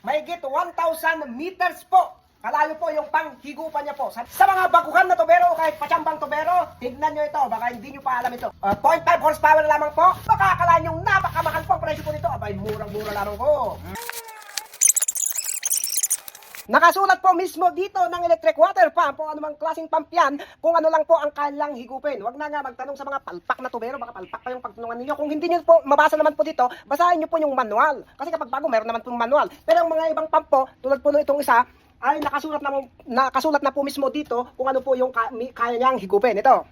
mahigit 1,000 meters po. Kalayo po yung panghigupan niya po. Sa mga baguhan na tubero o kahit patsambang tubero, tignan nyo ito. Baka hindi nyo pa alam ito. 0.5 horsepower lamang po. Baka akala nyo napakamahal po ang presyo po nito. Abay, murang-mura lamang po. Nakasulat po mismo dito ng electric water pump o anumang klaseng pump yan kung ano lang po ang kailang higupin. Huwag na nga magtanong sa mga palpak na tubero, baka palpak pa yung pagtanungan ninyo. Kung hindi nyo po mabasa naman po dito, basahin nyo po yung manual. Kasi kapag bago, meron naman po yung manual. Pero ang mga ibang pump po, tulad po itong isa, ay nakasulat na po mismo dito kung ano po yung kaya niyang higupin. Ito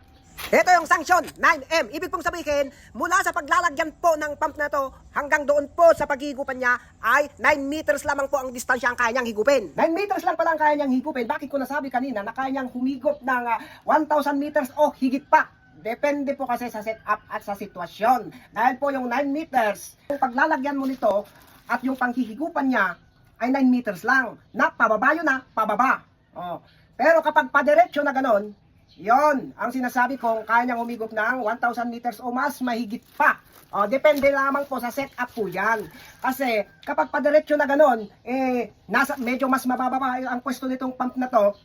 yung sanction 9M. Ibig pong sabihin, mula sa paglalagyan po ng pump na to hanggang doon po sa paghihigupan niya ay 9 meters lamang po ang distansya ang kaya niyang higupin. 9 meters lang pala ang kaya niyang higupin. Bakit ko nasabi kanina na kaya niyang humigop ng 1,000 meters o higit pa? Depende po kasi sa setup at sa sitwasyon. Dahil po yung 9 meters, yung paglalagyan mo nito at yung panghihigupan niya ay 9 meters lang. Na pababa yun pababa. Pero kapag padiretso na ganon, yon ang sinasabi kong kaya niyang humigop ng 1,000 meters o mas mahigit pa. Depende lamang po sa setup po yan. Kasi kapag padiretso na ganon, medyo mas mababa ang pwesto nitong pump na to,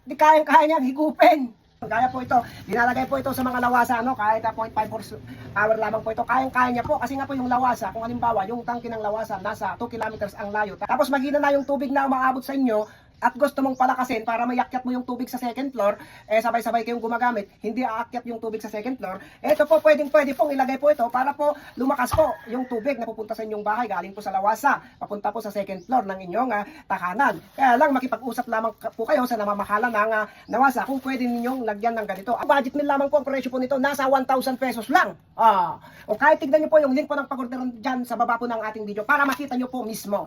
di kaya niyang higupin. Kaya po ito, dinalagay po ito sa mga lawasa, kahit 0.5 horsepower lamang po ito, kaya niya po, kasi nga po yung lawasa, kung halimbawa, yung tangke ng lawasa, nasa 2 kilometers ang layo, tapos mahina na yung tubig na umaabot sa inyo, at gusto mong palakasin para mayakyat mo yung tubig sa second floor, sabay-sabay kayong gumagamit, hindi aakyat yung tubig sa second floor, ito po pwede pong ilagay po ito para po lumakas po yung tubig na pupunta sa inyong bahay, galing po sa lawasa, papunta po sa second floor ng inyong tahanan. Kaya lang makipag-usap lamang po kayo sa namamahala ng lawasa kung pwede ninyong lagyan ng ganito. Ang budget nila lamang po, ang presyo po nito, nasa 1,000 pesos lang. O kahit tignan nyo po yung link po ng pag-order dyan sa baba po ng ating video para makita nyo po mismo.